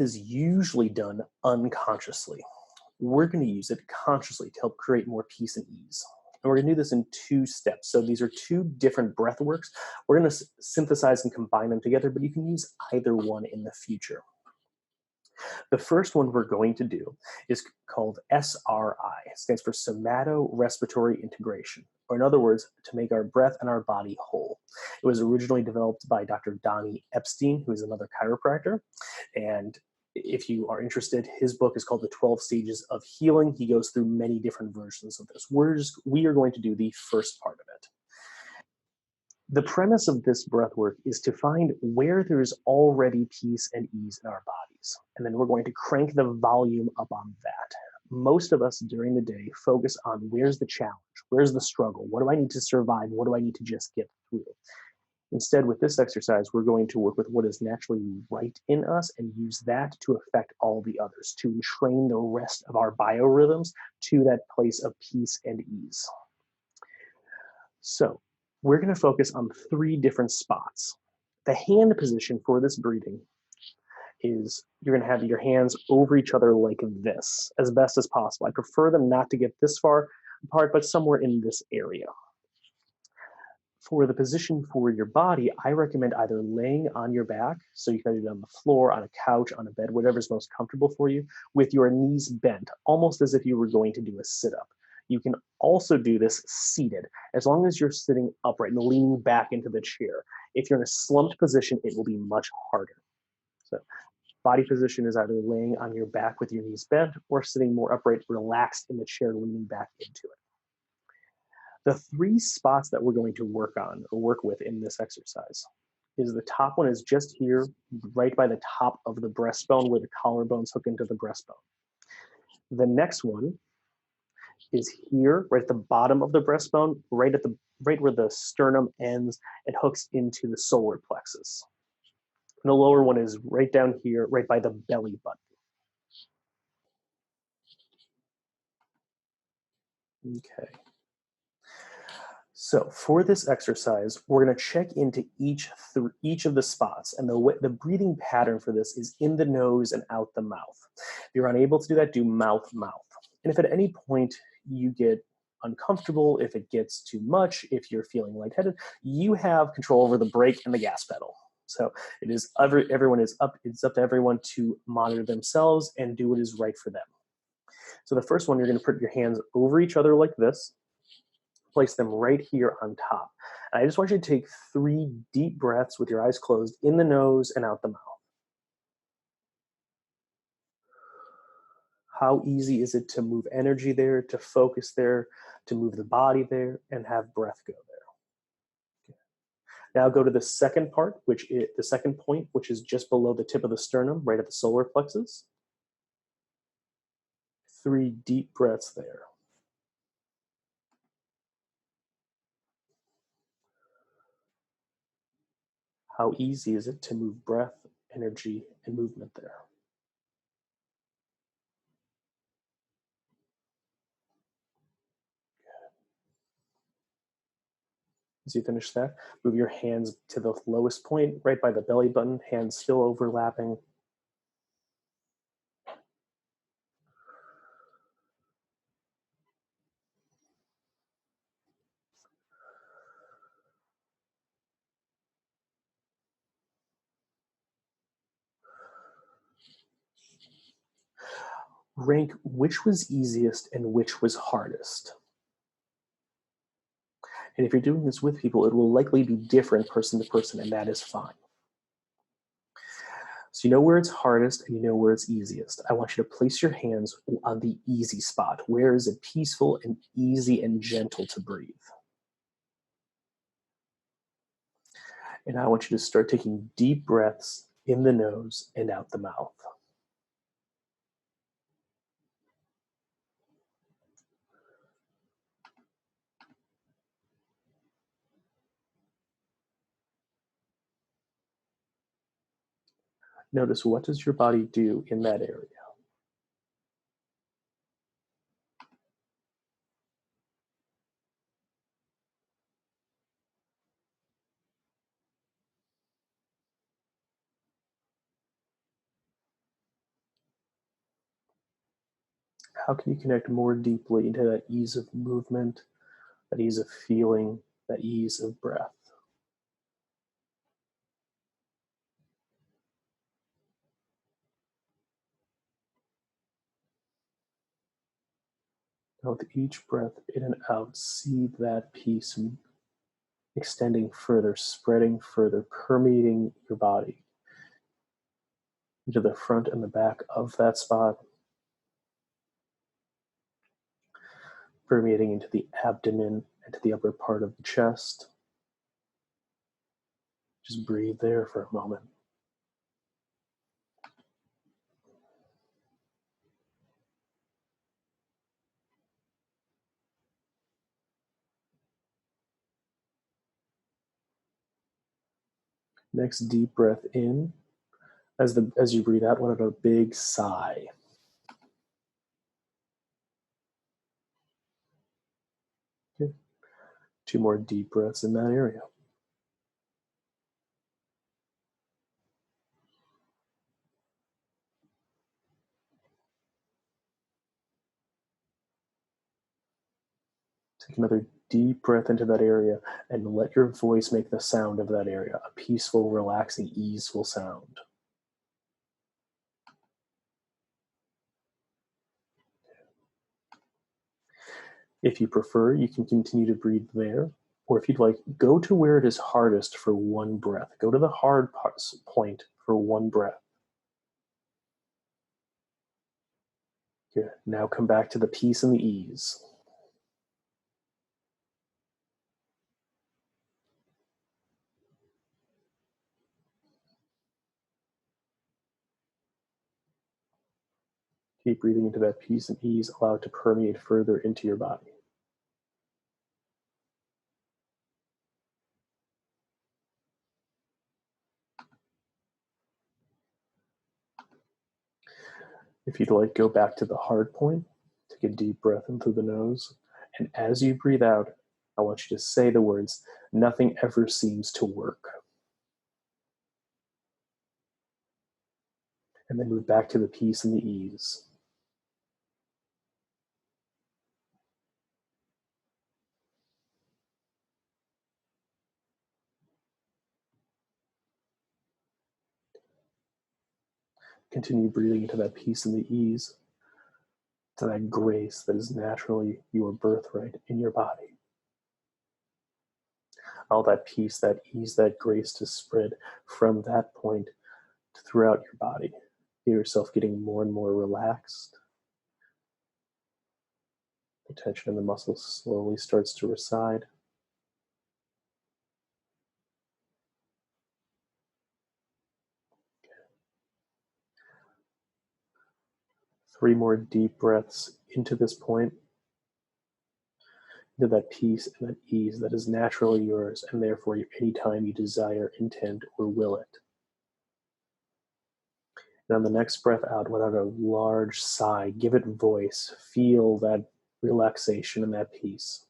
breath is usually done unconsciously. We're going to use it consciously to help create more peace and ease. And we're going to do this in 2 steps. So these are 2 different breath works. We're going to synthesize and combine them together, but you can use either one in the future. The first one we're going to do is called SRI. It stands for Somato-Respiratory Integration, or in other words, to make our breath and our body whole. It was originally developed by Dr. Donny Epstein, who is another chiropractor. And if you are interested, his book is called The 12 Stages of Healing. He goes through many different versions of this. We are going to do the first part of it. The premise of this breath work is to find where there's already peace and ease in our bodies. And then we're going to crank the volume up on that. Most of us during the day focus on where's the challenge, where's the struggle, what do I need to survive, what do I need to just get through. Instead, with this exercise, we're going to work with what is naturally right in us and use that to affect all the others, to entrain the rest of our biorhythms to that place of peace and ease. So, we're going to focus on 3 different spots. The hand position for this breathing is you're going to have your hands over each other like this as best as possible. I prefer them not to get this far apart, but somewhere in this area. For the position for your body, I recommend either laying on your back, so you can do it on the floor, on a couch, on a bed, whatever's most comfortable for you, with your knees bent, almost as if you were going to do a sit-up. You can also do this seated, as long as you're sitting upright and leaning back into the chair. If you're in a slumped position, it will be much harder. So body position is either laying on your back with your knees bent or sitting more upright, relaxed in the chair, leaning back into it. The 3 spots that we're going to work with in this exercise is the top one is just here, right by the top of the breastbone where the collarbones hook into the breastbone. The next one is here, right at the bottom of the breastbone, right where the sternum ends and hooks into the solar plexus. And the lower one is right down here, right by the belly button. Okay. So for this exercise, we're going to check into each of the spots, and the breathing pattern for this is in the nose and out the mouth. If you're unable to do that, do mouth-mouth. And if at any point you get uncomfortable, if it gets too much, if you're feeling lightheaded, you have control over the brake and the gas pedal. So it's up to everyone to monitor themselves and do what is right for them. So the first one, you're going to put your hands over each other like this. Place them right here on top. And I just want you to take 3 deep breaths with your eyes closed, in the nose and out the mouth. How easy is it to move energy there, to focus there, to move the body there, and have breath go there? Okay. Now go to the second part, the second point, which is just below the tip of the sternum, right at the solar plexus. 3 deep breaths there. How easy is it to move breath, energy, and movement there? As you finish that, move your hands to the lowest point, right by the belly button, hands still overlapping. Rank which was easiest and which was hardest. And if you're doing this with people, it will likely be different person to person, and that is fine. So you know where it's hardest and you know where it's easiest. I want you to place your hands on the easy spot. Where is it peaceful and easy and gentle to breathe? And I want you to start taking deep breaths in the nose and out the mouth. Notice, what does your body do in that area? How can you connect more deeply into that ease of movement, that ease of feeling, that ease of breath? Now, with each breath in and out, see that peace extending further, spreading further, permeating your body into the front and the back of that spot, permeating into the abdomen, into the upper part of the chest. Just breathe there for a moment. Next, deep breath in. As you breathe out, let out a big sigh. Okay. 2 more deep breaths in that area. Take another deep breath into that area and let your voice make the sound of that area, a peaceful, relaxing, easeful sound. If you prefer, you can continue to breathe there, or if you'd like, go to where it is hardest for one breath. Go to the hard point for one breath. Good. Now come back to the peace and the ease. Keep breathing into that peace and ease. Allow it to permeate further into your body. If you'd like, go back to the hard point. Take a deep breath in through the nose. And as you breathe out, I want you to say the words, "Nothing ever seems to work." And then move back to the peace and the ease. Continue breathing into that peace and the ease, to that grace that is naturally your birthright in your body. All that peace, that ease, that grace to spread from that point throughout your body. Feel yourself getting more and more relaxed. The tension in the muscles slowly starts to recede. 3 more deep breaths into this point, into that peace and that ease that is naturally yours, and therefore anytime you desire, intend, or will it. And on the next breath out, let out a large sigh. Give it voice. Feel that relaxation and that peace.